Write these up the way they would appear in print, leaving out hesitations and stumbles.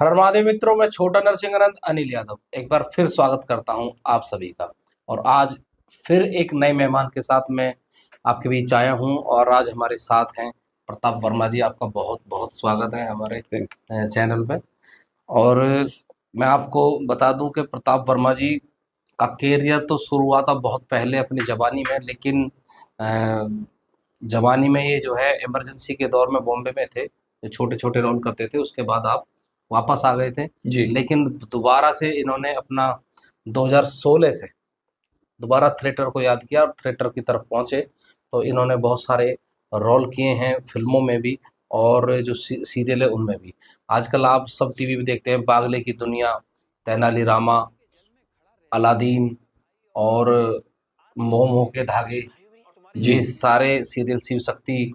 हर महादेव मित्रों, मैं छोटा नरसिंहानंद अनिल यादव एक बार फिर स्वागत करता हूं आप सभी का। और आज फिर एक नए मेहमान के साथ मैं आपके बीच आया हूं और आज हमारे साथ हैं प्रताप वर्मा जी। आपका बहुत बहुत स्वागत है हमारे चैनल पे। और मैं आपको बता दूं कि प्रताप वर्मा जी का कैरियर तो शुरू हुआ था बहुत पहले अपनी जवानी में, लेकिन जवानी में ये जो है इमरजेंसी के दौर में बॉम्बे में थे, छोटे छोटे रोल करते थे। उसके बाद आप वापस आ गए थे जी। लेकिन दोबारा से इन्होंने अपना 2016 से दोबारा थिएटर को याद किया और थिएटर की तरफ पहुंचे। तो इन्होंने बहुत सारे रोल किए हैं फिल्मों में भी और जो सीरियल है उनमें भी। आजकल आप सब टीवी पे देखते हैं, पागले की दुनिया, तेनालीरामा, अलादीन और मोह मोह के धागे, जी। ये सारे सीरियल, शिव शक्ति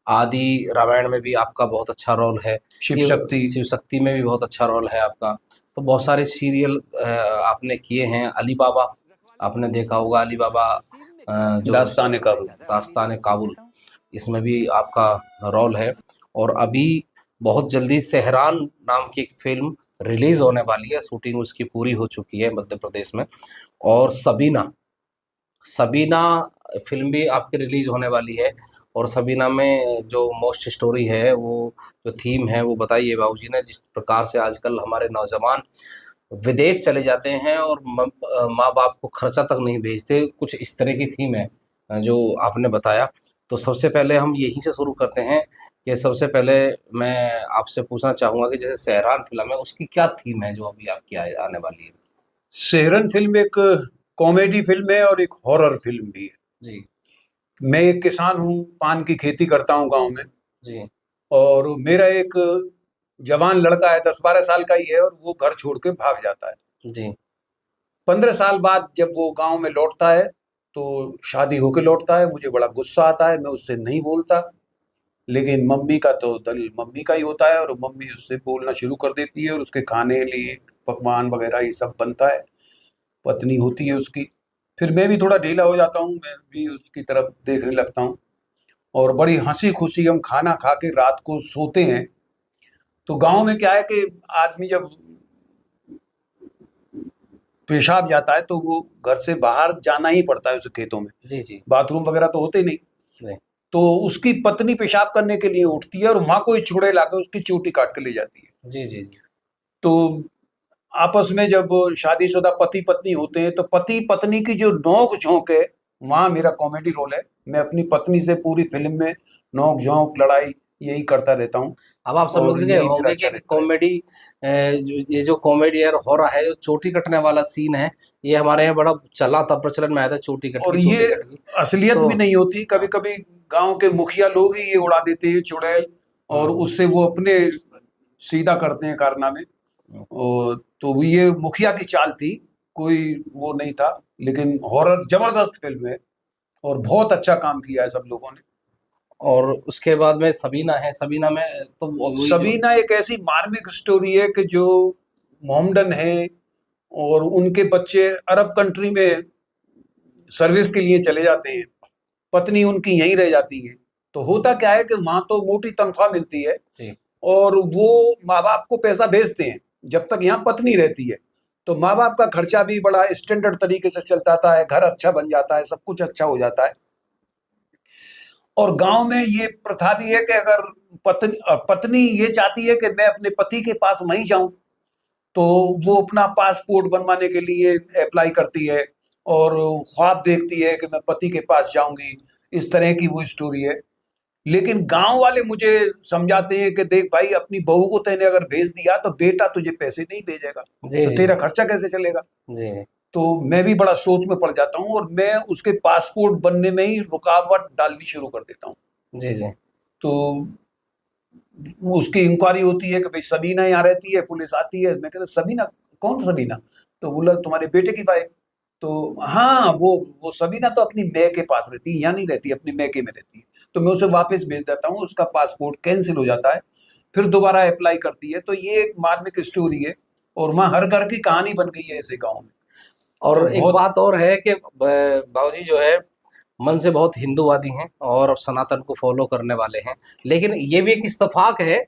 आदि, रामायण में भी आपका बहुत अच्छा रोल है। शिव ये शक्ति। शिव शक्ति में भी बहुत अच्छा रोल है आपका। तो बहुत सारे सीरियल आपने किए हैं। अली बाबा आपने देखा होगा, अली बाबा जो दास्तान काबुल। दास्तान काबुल, इसमें भी आपका रोल है। और अभी बहुत जल्दी सेहरान नाम की एक फिल्म रिलीज होने वाली है, शूटिंग उसकी पूरी हो चुकी है मध्य प्रदेश में। और सबीना सबीना फिल्म भी आपकी रिलीज होने वाली है। और सबीना में जो मोस्ट स्टोरी है, वो जो थीम है, वो बताइए बाबूजी ने, जिस प्रकार से आजकल हमारे नौजवान विदेश चले जाते हैं और माँ बाप को खर्चा तक नहीं भेजते, कुछ इस तरह की थीम है जो आपने बताया। तो सबसे पहले हम यहीं से शुरू करते हैं कि सबसे पहले मैं आपसे पूछना चाहूँगा कि जैसे सहरान फिल्म है, उसकी क्या थीम है जो अभी आपकी आने वाली है? सेहरन फिल्म एक कॉमेडी फिल्म है और एक हॉरर फिल्म भी है। जी मैं एक किसान हूँ, पान की खेती करता हूँ गांव में। जी और मेरा एक जवान लड़का है, 10-12 साल का ही है, और वो घर छोड़ के भाग जाता है। जी 15 साल बाद जब वो गांव में लौटता है तो शादी होके लौटता है। मुझे बड़ा गुस्सा आता है, मैं उससे नहीं बोलता, लेकिन मम्मी का तो दिल मम्मी का ही होता है और मम्मी उससे बोलना शुरू कर देती है और उसके खाने लिए पकवान वगैरह ये सब बनता है, पत्नी होती है उसकी। फिर मैं भी थोड़ा ढीला हो जाता हूँ, मैं भी उसकी तरफ देखने लगता हूँ और बड़ी हंसी खुशी हम खाना खा के रात को सोते हैं। तो गांव में क्या है कि आदमी जब पेशाब जाता है तो वो घर से बाहर जाना ही पड़ता है उसे, खेतों में जी जी बाथरूम वगैरह तो होते ही नहीं। नहीं। तो उसकी पत्नी पेशाब करने के लिए उठती है और माँ को चूड़े लाकर उसकी चोटी काट के ले जाती है। जी जी जी तो आपस में जब शादीशुदा पति पत्नी होते हैं तो पति पत्नी की जो नोक झोंक है, वहां मेरा कॉमेडी रोल है। मैं अपनी पत्नी से पूरी फिल्म में नोक झोंक लड़ाई यही करता रहता हूँ अब आप समझ और गए यही मेरा होंगे अच्छा कि रहता है। कॉमेडी, ये जो कॉमेडी है हो रहा है, जो चोटी कटने वाला सीन है, ये हमारे यहाँ बड़ा चला था, प्रचलन में आया था, चोटी कट और गई, ये चोटी कट गई। असलियत तो भी नहीं होती, कभी हाँ, कभी गांव के मुखिया लोग ही ये उड़ा देते हैं चुड़ैल, और हम्म, उससे वो अपने सीधा करते हैं कारनामे। हम्म। और तो ये मुखिया की चाल थी, कोई वो नहीं था। लेकिन हॉरर जबरदस्त फिल्म है और बहुत अच्छा काम किया है सब लोगों ने। और उसके बाद में सबीना है, सबीना में तो वही जो सबीना एक ऐसी मार्मिक स्टोरी है कि जो मोमडन है और उनके बच्चे अरब कंट्री में सर्विस के लिए चले जाते हैं, पत्नी उनकी यहीं रह जाती है। तो होता क्या है कि वहां तो मोटी तनख्वाह मिलती है जी और वो माँ बाप को पैसा भेजते हैं जब तक यहाँ पत्नी रहती है। तो माँ बाप का खर्चा भी बड़ा स्टैंडर्ड तरीके से चलता है, घर अच्छा बन जाता है, सब कुछ अच्छा हो जाता है। और गांव में ये प्रथा भी है कि अगर पत्नी ये चाहती है कि मैं अपने पति के पास वहीं जाऊं, तो वो अपना पासपोर्ट बनवाने के लिए अप्लाई करती है और ख्वाब देखती है कि मैं पति के पास जाऊंगी। इस तरह की वो स्टोरी है। लेकिन गांव वाले मुझे समझाते हैं कि देख भाई, अपनी बहू को तूने अगर भेज दिया तो बेटा तुझे पैसे नहीं भेजेगा, जी तो जी तेरा खर्चा कैसे चलेगा। जी तो मैं भी बड़ा सोच में पड़ जाता हूँ और मैं उसके पासपोर्ट बनने में ही रुकावट डालनी शुरू कर देता हूँ। जी जी तो उसकी इंक्वायरी होती है कि भाई सबीना यहाँ रहती है, पुलिस आती है। मैं कहता सबीना कौन सबीना? तो बोला तुम्हारे बेटे की वाइफ। तो हाँ, वो सबीना तो अपनी मैके के पास रहती है, यहाँ नहीं रहती, अपनी मैके में रहती है। तो मैं उसे वापस भेज देता हूँ, उसका पासपोर्ट कैंसिल हो जाता है, फिर दोबारा अप्लाई करती है। तो ये एक मार्मिक स्टोरी है और वहाँ हर घर की कहानी बन गई है ऐसे गाँव में। तो और एक बहुत बात और है कि बाबूजी जो है मन से बहुत हिंदूवादी हैं और सनातन को फॉलो करने वाले हैं, लेकिन ये भी एक इत्तेफाक है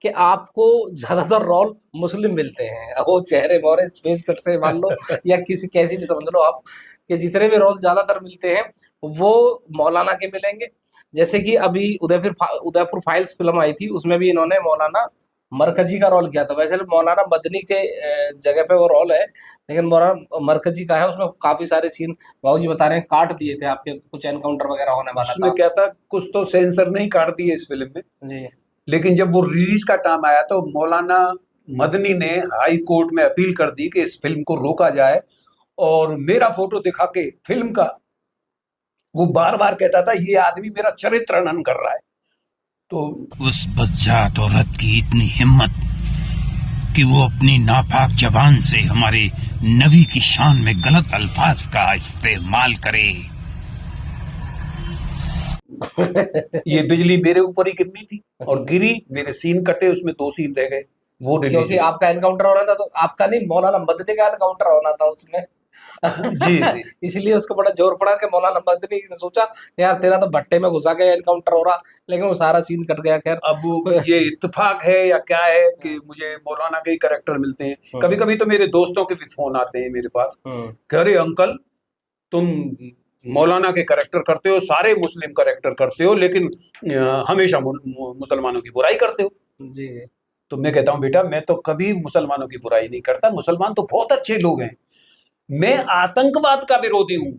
कि आपको ज्यादातर रोल मुस्लिम मिलते हैं, वो चेहरे मोहरे फेस कट से मान लो या किसी कैसी भी समझ लो आप, कि जितने भी रोल ज्यादातर मिलते हैं वो मौलाना के मिलेंगे। जैसे कि अभी उदयपुर फाइल्स फिल्म आई थी, उसमें भी इन्होंने मौलाना मरकजी का रोल किया था। वैसे मौलाना मदनी के जगह पे वो रोल है, लेकिन मौलाना मरकजी का है। उसमें काफी सारे सीन बाबूजी बता रहे हैं काट दिए थे आपके, कुछ एनकाउंटर वगैरह होने वाला उसमें था। क्या था, कुछ तो सेंसर नहीं काट दिए इस फिल्म में, जी लेकिन जब वो रिलीज का टाइम आया तो मौलाना मदनी ने हाई कोर्ट में अपील कर दी कि इस फिल्म को रोका जाए, और मेरा फोटो दिखा के फिल्म का वो बार बार कहता था ये आदमी मेरा चरित्र हनन कर रहा है। तो उस बज्जात औरत की इतनी हिम्मत कि वो अपनी नापाक जबान से हमारे नबी की शान में गलत अल्फाज का इस्तेमाल करे। ये बिजली मेरे ऊपर ही गिरनी थी, और गिरी, मेरे सीन कटे, उसमें 2 सीन रह गए, वो रिलीज क्योंकि आपका एनकाउंटर होना था, तो आपका नहीं, मौलाना मदनी का एनकाउंटर होना था उसमें। जी जी। इसलिए उसको बड़ा जोर पड़ा कि मौलाना मदनी ने सोचा कि यार तेरा तो भट्टे में घुसा के एनकाउंटर हो रहा, लेकिन वो सारा सीन कट गया। खैर अब ये इत्तेफाक है या क्या है कि मुझे मौलाना के ही कैरेक्टर मिलते हैं। कभी कभी तो मेरे दोस्तों के भी फोन आते हैं मेरे पास, कह रहे अंकल तुम मौलाना के कैरेक्टर करते हो, सारे मुस्लिम कैरेक्टर करते हो, लेकिन हमेशा मुसलमानों की बुराई करते हो। जी जी। तो मैं कहता हूँ बेटा मैं तो कभी मुसलमानों की बुराई नहीं करता, मुसलमान तो बहुत अच्छे लोग हैं। मैं आतंकवाद का विरोधी हूँ,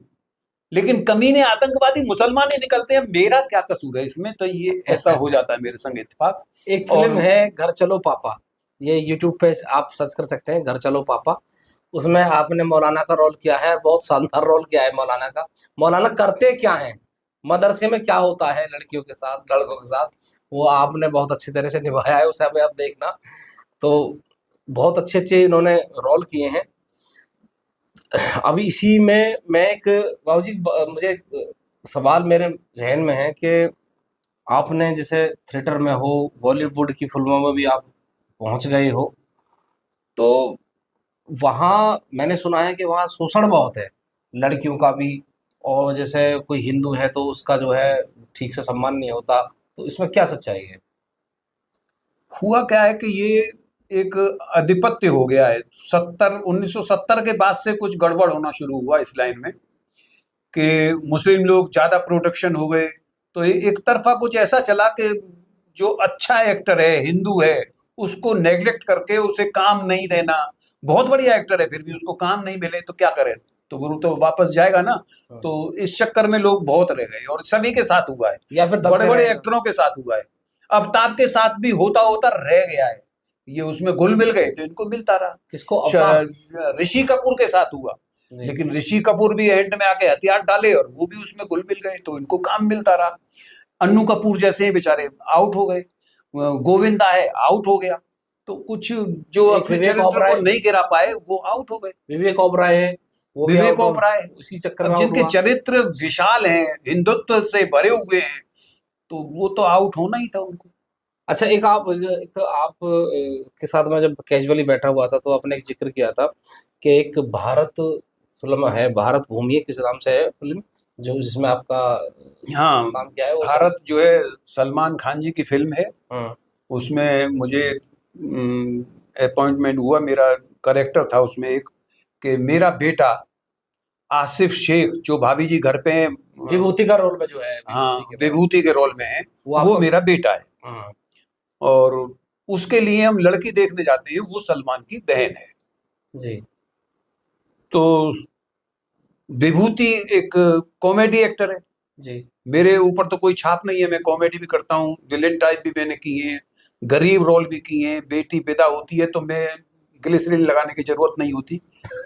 लेकिन कमीने आतंकवादी मुसलमान ही निकलते हैं, मेरा क्या कसूर है इसमें। तो ये ऐसा हो जाता है मेरे संग इत्तेफाक। एक फिल्म है घर चलो पापा, ये यूट्यूब पे आप सर्च कर सकते हैं, घर चलो पापा। उसमें आपने मौलाना का रोल किया है, बहुत शानदार रोल किया है मौलाना का। मौलाना करते क्या है, मदरसे में क्या होता है लड़कियों के साथ लड़कों के साथ, वो आपने बहुत अच्छी तरह से निभाया है, उसे अभी आप देखना। तो बहुत अच्छे अच्छे इन्होंने रोल किए हैं। अभी इसी में मैं एक बाबूजी मुझे एक सवाल मेरे जहन में है कि आपने जैसे थिएटर में हो, बॉलीवुड की फिल्मों में भी आप पहुंच गए हो, तो वहाँ मैंने सुना है कि वहाँ शोषण बहुत है लड़कियों का भी, और जैसे कोई हिंदू है तो उसका जो है ठीक से सम्मान नहीं होता, तो इसमें क्या सच्चाई है? हुआ क्या है कि ये एक आधिपत्य हो गया है। 1970 के बाद से कुछ गड़बड़ होना शुरू हुआ इस लाइन में कि मुस्लिम लोग ज्यादा प्रोटेक्शन हो गए। तो एक तरफा कुछ ऐसा चला कि जो अच्छा एक्टर है, हिंदू है, उसको नेग्लेक्ट करके उसे काम नहीं देना। बहुत बढ़िया एक्टर है फिर भी उसको काम नहीं मिले तो क्या करे, तो गुरु तो वापस जाएगा ना। तो इस चक्कर में लोग बहुत रह गए, और सभी के साथ हुआ है, या फिर बड़े बड़े एक्टरों के साथ हुआ है। अफ्ताब के साथ भी होता होता रह गया है, ये उसमें घुल मिल गए तो इनको मिलता रहा। किसको? ऋषि कपूर के साथ हुआ, लेकिन ऋषि कपूर भी एंड में आके हथियार डाले और वो भी उसमें घुल मिल गए तो इनको काम मिलता रहा। अन्नू कपूर जैसे बेचारे आउट हो गए, गोविंदा है आउट हो गया। तो कुछ जो अपने चरित्र को नहीं गिरा पाए वो आउट हो गए। विवेक ओबराय है, वो विवेक ओबराय उसी चक्कर में जिनके चरित्र विशाल हैं, हिंदुत्व से भरे हुए हैं, तो वो तो आउट होना ही था उनको। अच्छा, एक आप के साथ मैं जब कैजुअली बैठा हुआ था तो आपने एक जिक्र किया था कि एक भारत फिल्म है, भारत भूमि किस नाम से है फिल्म, जो जिसमें आपका हाँ काम क्या है? वो भारत जो है सलमान खान जी की फिल्म है, हाँ। उसमें मुझे अपॉइंटमेंट हुआ, मेरा कैरेक्टर था उसमें एक कि मेरा बेटा आसिफ शेख जो भाभी जी घर पे विभूति का रोल में जो है, हाँ विभूति के रोल में है, वो मेरा बेटा है। हाँ। और उसके लिए हम लड़की देखने जाते हैं, वो सलमान की बहन है जी। तो विभूति एक कॉमेडी एक्टर है जी। मेरे ऊपर तो कोई छाप नहीं है, मैं कॉमेडी भी करता हूँ, विलेन टाइप भी मैंने किए हैं, गरीब रोल भी किए हैं। बेटी पैदा होती है तो मैं ग्लिसरीन लगाने की जरूरत नहीं होती,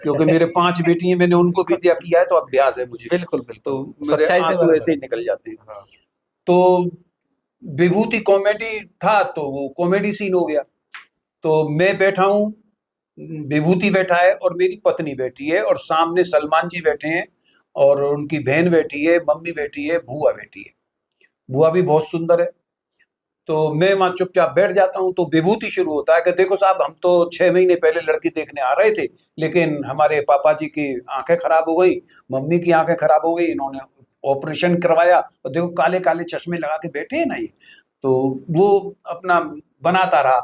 क्योंकि मेरे 5 बेटी हैं, मैंने उनको भी दिया किया है तो अभ्यास है मुझे। बिल्कुल बिल्कुल, तो मेरे आंसू ऐसे ही निकल जाते हैं। हाँ। तो विभूति कॉमेडी था तो वो कॉमेडी सीन हो गया। तो मैं बैठा हूँ, विभूति बैठा है और मेरी पत्नी बैठी है, और सामने सलमान जी बैठे हैं और उनकी बहन बैठी है, मम्मी बैठी है, बुआ बैठी है। बुआ भी बहुत सुंदर है। तो मैं वहां चुपचाप बैठ जाता हूं, तो विभूति शुरू होता है कि देखो साहब, हम तो 6 महीने पहले लड़की देखने आ रहे थे, लेकिन हमारे पापा जी की आंखें खराब हो गई, मम्मी की आंखें खराब हो गई, इन्होंने ऑपरेशन करवाया, और देखो काले काले चश्मे लगा के बैठे हैं ना ये। तो वो अपना बनाता रहा।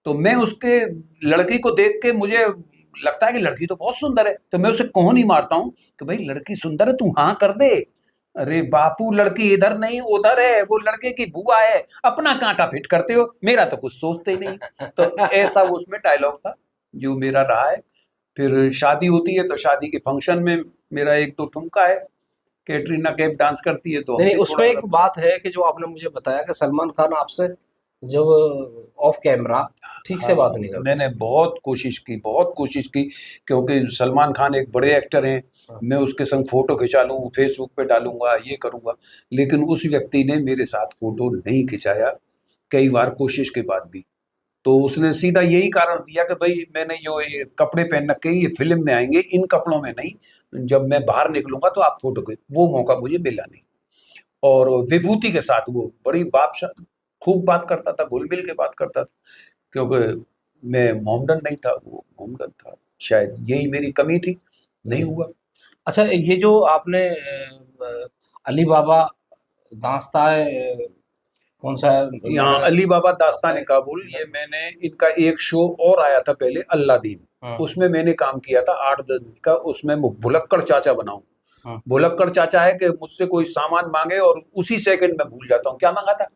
तो मैं उसके लड़की को देख के मुझे लगता है कि लड़की तो बहुत सुंदर है, तो मैं उसे कौन ही मारता हूँ कि भाई लड़की सुंदर है, तू हाँ कर दे। अरे बापू, लड़की इधर नहीं उधर है, वो लड़के की बुआ है, अपना कांटा फिट करते हो, मेरा तो कुछ सोचते ही नहीं। तो ऐसा वो उसमें डायलॉग था जो मेरा रहा है। फिर शादी होती है तो शादी के फंक्शन में मेरा एक तो ठुमका है, कैटरीना कैफ डांस करती है तो हम नहीं, भी उसमें एक थोड़ा बात है कि जो आपने मुझे बताया कि सलमान खान आपसे जब ऑफ कैमरा ठीक से बात नहीं करते। मैंने बहुत कोशिश की, क्योंकि सलमान खान एक बड़े एक्टर हैं, हाँ। मैं उसके संग फोटो खिंचा लूं, फेसबुक पे डालूंगा, ये करूंगा, लेकिन उस व्यक्ति ने मेरे साथ फोटो नहीं खिंचाया कई बार कोशिश के बाद भी। तो उसने सीधा यही कारण दिया कि भाई मैंने जो ये कपड़े पहन रखे हैं, ये फिल्म में आएंगे, इन कपड़ों में नहीं, जब मैं बाहर निकलूंगा तो आप फोटो खींच। वो मौका मुझे मिला नहीं। और विभूति के साथ वो बड़ी खूब बात करता था, घुल मिल के बात करता था, क्योंकि मैं मोहम्मदन नहीं था, वो मोहम्मदन था। शायद यही मेरी कमी थी, नहीं हुआ। अच्छा, ये जो आपने अली बाबा दास्तान कौन सा है? यहाँ अली बाबा दास्तान काबुल, ये मैंने इनका एक शो और आया था पहले, अल्लादीन, हाँ। उसमें मैंने काम किया था 8-10 दिन का। उसमें मैं भुलक्कड़ चाचा बनाऊं। हाँ। भुलक्कड़ चाचा है कि मुझसे कोई सामान मांगे और उसी सेकंड में भूल जाता हूँ क्या मांगा था।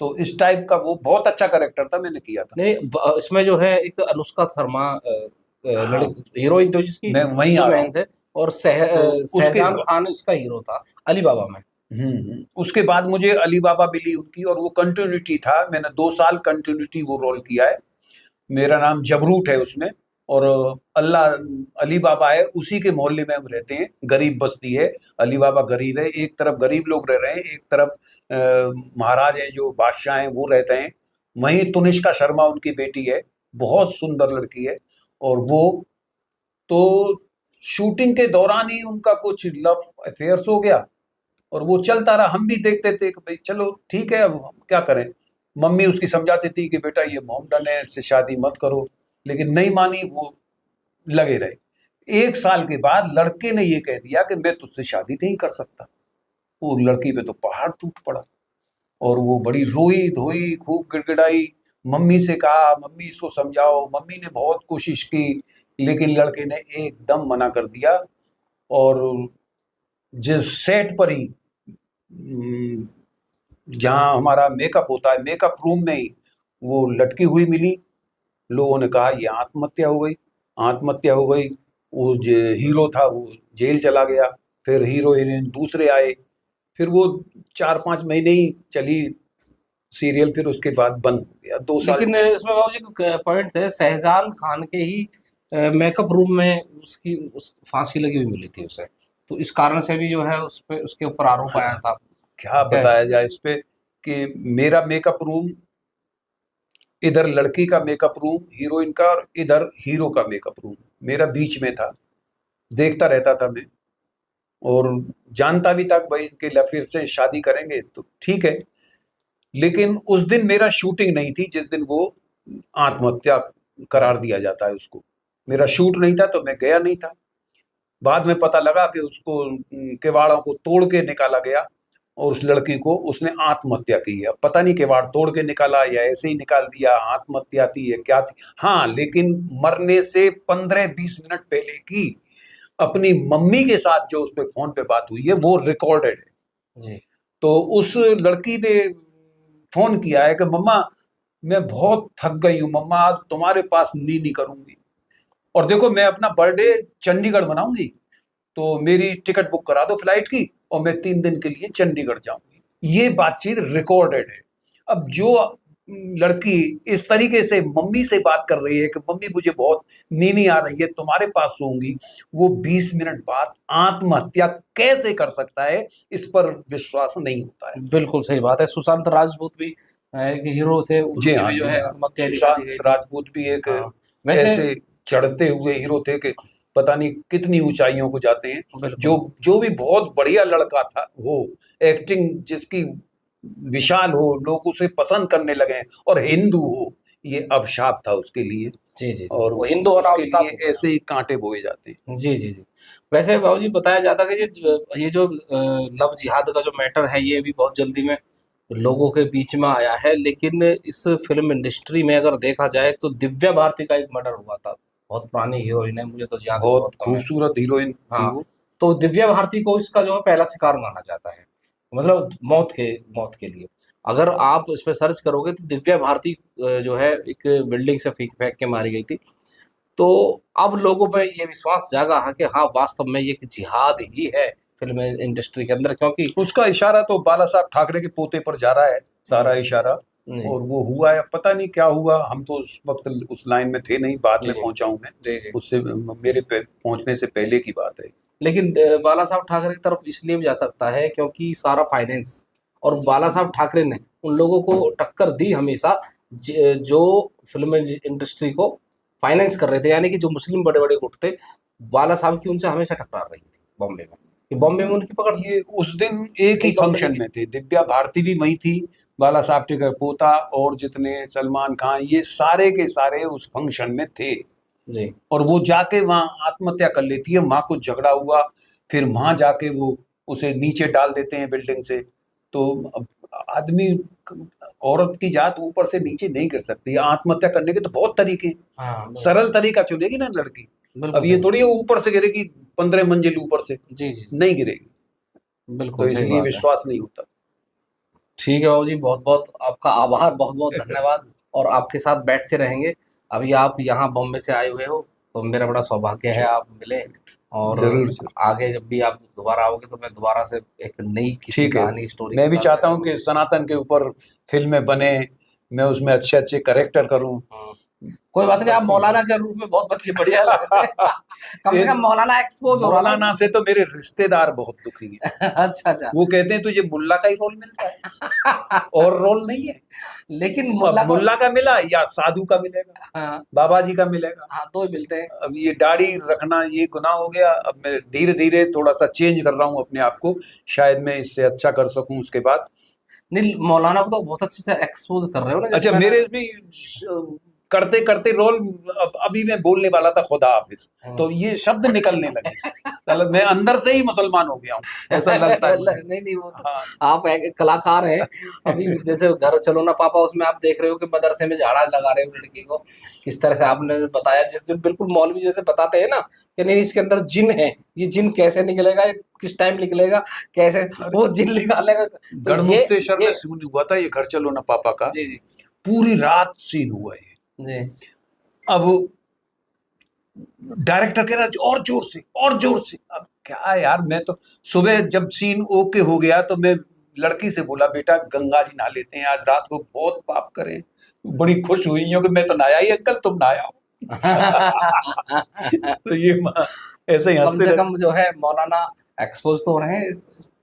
तो इस टाइप का वो बहुत अच्छा कैरेक्टर था, मैंने किया था। नहीं, इसमें जो है एक अनुष्का शर्मा हाँ, हीरोइन तो जिसकी मैं वहीं आ रहा मैन हूँ। थे, और तो उसके शहजान खान इसका हीरो था अली बाबा में। उसके बाद मुझे अली बाबा मिली उनकी, और वो कंटिन्यूटी था। मैंने 2 साल कंटिन्यूटी वो रोल किया है। मेरा नाम जबरूट है उसमें, और अली बाबा है, उसी के मोहल्ले में हम रहते हैं, गरीब बस्ती है। अली बाबा गरीब है, एक तरफ गरीब लोग रह रहे हैं, एक तरफ महाराज हैं जो बादशाह हैं वो रहते हैं। वहीं तुनिष्का शर्मा उनकी बेटी है, बहुत सुंदर लड़की है। और वो तो शूटिंग के दौरान ही उनका कुछ लव अफेयर्स हो गया, और वो चलता रहा। हम भी देखते थे कि भाई चलो ठीक है, अब हम क्या करें। मम्मी उसकी समझाती थी कि बेटा ये मोहम्मदन है, इससे शादी मत करो, लेकिन नहीं मानी, वो लगे रहे। 1 साल के बाद लड़के ने ये कह दिया कि मैं तुझसे शादी नहीं कर सकता। वो लड़की पे तो पहाड़ टूट पड़ा, और वो बड़ी रोई धोई, खूब गिड़गिड़ाई, मम्मी से कहा मम्मी इसको समझाओ। मम्मी ने बहुत कोशिश की, लेकिन लड़के ने एकदम मना कर दिया। और जिस सेट पर ही जहाँ हमारा मेकअप होता है, मेकअप रूम में ही वो लटकी हुई मिली। लोगों ने कहा ये आत्महत्या हो गई, आत्महत्या हो गई। वो जो हीरो था वो जेल चला गया, फिर हीरो हीरोइन दूसरे आए, फिर वो 4-5 महीने ही चली सीरियल, फिर उसके बाद बंद हो गया। 2 साल। लेकिन इसमें बाबूजी पॉइंट थे, शहजान खान के ही मेकअप रूम में उसकी फांसी लगी हुई मिली थी उसे, तो इस कारण से भी जो है उस पे उसके ऊपर आरोप आया था। क्या बताया जाए इस पे कि मेरा मेकअप रूम, इधर लड़की का मेकअप रूम हीरोइन का, और इधर हीरो का मेकअप रूम मेरा बीच में था। देखता रहता था मैं, और जानता भी था भाई कि फिर से शादी करेंगे तो ठीक है। लेकिन उस दिन मेरा शूटिंग नहीं थी, जिस दिन वो आत्महत्या करार दिया जाता है उसको। मेरा शूट नहीं था तो मैं गया नहीं था। बाद में पता लगा कि उसको किवाड़ों को तोड़ के निकाला गया, और उस लड़की को उसने आत्महत्या की है। पता नहीं किवाड़ तोड़ के निकाला या ऐसे ही निकाल दिया, आत्महत्या थी या क्या थी। हाँ, लेकिन मरने से 15-20 मिनट पहले की अपनी मम्मी के साथ जो उसपे फोन पे बात हुई है वो रिकॉर्डेड है जी। तो उस लड़की ने फोन किया है कि मम्मा मैं बहुत थक गई हूँ, मम्मा आज तुम्हारे पास नहीं करूंगी, और देखो मैं अपना बर्थडे चंडीगढ़ मनाऊंगी, तो मेरी टिकट बुक करा दो फ्लाइट की, और मैं 3 दिन के लिए चंडीगढ़ जाऊंगी। ये बातचीत रिकॉर्डेड है। अब जो लड़की इस तरीके से मम्मी से बात कर रही है कि मम्मी मुझे बहुत नींद आ रही है, तुम्हारे पास सोऊंगी, वो 20 मिनट बाद आत्महत्या कैसे कर सकता है, इस पर विश्वास नहीं होता है। बिल्कुल सही बात है। सुशांत राजपूत भी एक हीरो थे, जी उनकी हाँ, भी जो जी है हाँ। आत्महत्या दिखा दी सुशांत गई थी। राजपूत भी एक हाँ, वैसे ऐसे चढ़ते हुए हीरो थे कि पता नहीं कितनी ऊंचाइयों को जाते हैं। बिल्कुल जो भी बहुत बढ़िया लड़का था, वो एक्टिंग जिसकी विशाल हो, लोग उसे पसंद करने लगे, और हिंदू हो, ये अभिशाप था उसके लिए। जी, जी, जी। और वो हिंदू होना उसके अभिशाप लिए हो गया। ऐसे ही कांटे बोए जाते हैं। जी, जी, जी। वैसे बाबूजी बताया जाता है कि ये जो लव जिहाद का जो मैटर है, ये भी बहुत जल्दी में लोगों के बीच में आया है। लेकिन इस फिल्म इंडस्ट्री में अगर देखा जाए तो दिव्या भारती का एक मर्डर हुआ था, बहुत पुरानी हीरोइन है, मुझे तो याद बहुत बहुत कम है। खूबसूरत हीरोइन थी हाँ, वो। तो दिव्या भारती को इसका जो है पहला शिकार माना जाता है, मतलब मौत के लिए। अगर आप इस पे सर्च करोगे तो दिव्या भारती जो है एक बिल्डिंग से फेंक के मारी गई थी। तो अब लोगों में ये विश्वास जागा है कि हाँ, वास्तव में ये एक जिहाद ही है फिल्म इंडस्ट्री के अंदर, क्योंकि उसका इशारा तो बाला साहब ठाकरे के पोते पर जा रहा है, सारा इशारा। जी और वो हुआ है, पता नहीं क्या हुआ, हम तो उस वक्त उस लाइन में थे नहीं, बाद जी में जी पहुंचा हूं मैं। जी जी। उससे मेरे पहुंचने से पहले की बात है। लेकिन बाला साहब ठाकरे की तरफ इसलिए भी जा सकता है क्योंकि सारा फाइनेंस, और बाला साहब ठाकरे ने उन लोगों को टक्कर दी हमेशा जो फिल्म इंडस्ट्री को फाइनेंस कर रहे थे, यानी कि जो मुस्लिम बड़े बड़े गुट थे, बाला साहब की उनसे हमेशा टकरार रही थी बॉम्बे में, कि बॉम्बे में उनकी पकड़ ये उस दिन एक ही एक कंपनी फंक्शन की। में थे, दिव्या भारती भी वही थी, बाला साहब ठाकरे पोता और जितने सलमान खान, ये सारे के सारे उस फंक्शन में थे। जी और वो जाके वहां आत्महत्या कर लेती है, वहां कुछ झगड़ा हुआ, फिर वहां जाके वो उसे नीचे डाल देते हैं बिल्डिंग से। तो अब आदमी, औरत की जात ऊपर से नीचे नहीं कर सकती, आत्महत्या करने के तो बहुत तरीके हैं। हाँ, सरल तरीका चुनेगी ना लड़की। बिल्कुल अब ये सही। थोड़ी है ऊपर से गिरेगी 15 मंजिल ऊपर से, जी जी, नहीं गिरेगी। तो बिल्कुल सही इसलिए बात है। विश्वास नहीं होता। ठीक है बाबू जी, बहुत बहुत आपका आभार, बहुत बहुत धन्यवाद, और आपके साथ बैठते रहेंगे। अभी आप यहाँ बॉम्बे से आए हुए हो, तो मेरा बड़ा सौभाग्य है आप मिले, और जरूर जरूर। आगे जब भी आप दोबारा आओगे तो मैं दोबारा से एक नई किसी ठीक है, कहानी स्टोरी मैं के भी साथ चाहता हूँ कि सनातन के ऊपर फिल्में बने, मैं उसमें अच्छे अच्छे करेक्टर करूँ। कोई बात नहीं, आप मौलाना के रूप में बहुत अच्छी बढ़िया लग रहे हैं। कम से कम मौलाना एक्सपोज हो रहा है मौलाना से तो मेरे रिश्तेदार बहुत दुखी हैं। ना। अच्छा अच्छा। वो कहते हैं तुझे मुल्ला का ही रोल मिलता है, और रोल नहीं है। लेकिन अब मुल्ला का मिला या साधु का मिलेगा, हाँ बाबा जी का मिलेगा। हाँ, दो ही मिलते हैं। अब ये दाढ़ी रखना ये गुनाह हो गया। अब मैं धीरे धीरे थोड़ा सा चेंज कर रहा हूँ अपने आप को, शायद मैं इससे अच्छा कर सकूं उसके बाद। नहीं, मौलाना को तो बहुत अच्छे से एक्सपोज कर रहे हो ना, जैसे अच्छा, मैंने- मेरे भी करते करते रोल, अभी मैं बोलने वाला था खुदा हाफिज, तो ये शब्द निकलने लगे, मतलब मैं अंदर से ही मुसलमान हो गया हूँ, ऐसा लगता है मुझे। नहीं नहीं, वो तो हाँ, आप एक कलाकार हैं। अभी जैसे घर चलो ना पापा, उसमें आप देख रहे हो कि मदरसे में झाड़ा लगा रहे हो लड़की को, किस तरह से आपने बताया, जिस दिन बिल्कुल मौलवी जैसे बताते हैं ना कि नहीं इसके अंदर जिन है, ये जिन कैसे निकलेगा, ये किस टाइम निकलेगा, कैसे वो जिन निकालेगा। तो गढ़मुक्तेश्वर में ये सीन हुआ था ये घर चलो ना पापा का, जी जी पूरी रात सीन हुआ है। जी अब डायरेक्टर कह रहा है और जोर से और जोर से। अब क्या यार, मैं तो सुबह जब सीन ओके हो गया तो मैं लड़की से बोला बेटा गंगा जी नहा लेते हैं आज रात को, बहुत पाप करें। बड़ी खुश हुई क्योंकि मैं तो नहाया ही अंकल, तुम नहाया हो। तो ये ऐसे ही कम हंसते से रहे। कम जो है मौलाना एक्सपोज तो हो रहे हैं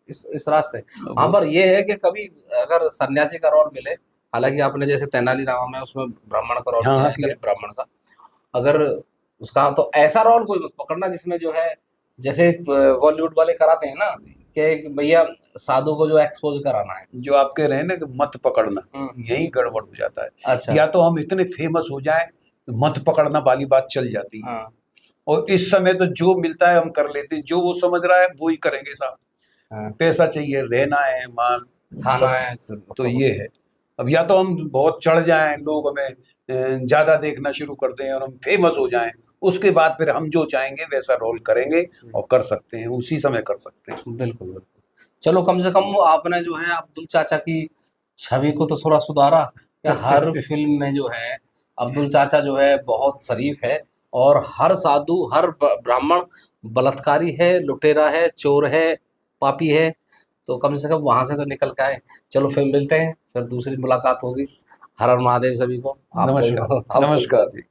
इस रास्ते। हाँ, पर ये है कि कभी अगर सन्यासी का रोल मिले, हालांकि आपने जैसे तेनालीराम है उसमें ब्राह्मण का रोल हाँ, किया हाँ, है, किया। गरीब ब्राह्मण का, अगर उसका तो ऐसा रोल कोई मत पकड़ना जिसमें जो है जैसे बॉलीवुड वाले कराते हैं ना कि भैया साधु को जो एक्सपोज कराना है। जो आप कह रहे हैं ना कि मत पकड़ना, यही गड़बड़ हो जाता है। अच्छा। या तो हम इतने फेमस हो जाए, मत पकड़ना वाली बात चल जाती है। हाँ और इस समय तो जो मिलता है हम कर लेते हैं, जो वो समझ रहा है वो ही करेंगे साहब। हाँ, पैसा चाहिए, रहना है, मान खाना सब, है तो ये है। अब या तो हम बहुत चढ़ जाएं, लोग हमें ज्यादा देखना शुरू कर दें और हम फेमस हो जाएं, उसके बाद फिर हम जो चाहेंगे वैसा रोल करेंगे और कर सकते हैं, उसी समय कर सकते हैं। बिल्कुल बिल्कुल। चलो, कम से कम आपने जो है अब्दुल चाचा की छवि को तो थोड़ा सुधारा, कि हर फिल्म में जो है अब्दुल चाचा जो है बहुत शरीफ है, और हर साधु, हर ब्राह्मण बलात्कारी है, लुटेरा है, चोर है, पापी है। तो कम से कम वहां से तो निकल के आए। चलो फिर मिलते हैं, फिर दूसरी मुलाकात होगी। हर हर महादेव सभी को। नमस्कार, नमस्कार जी।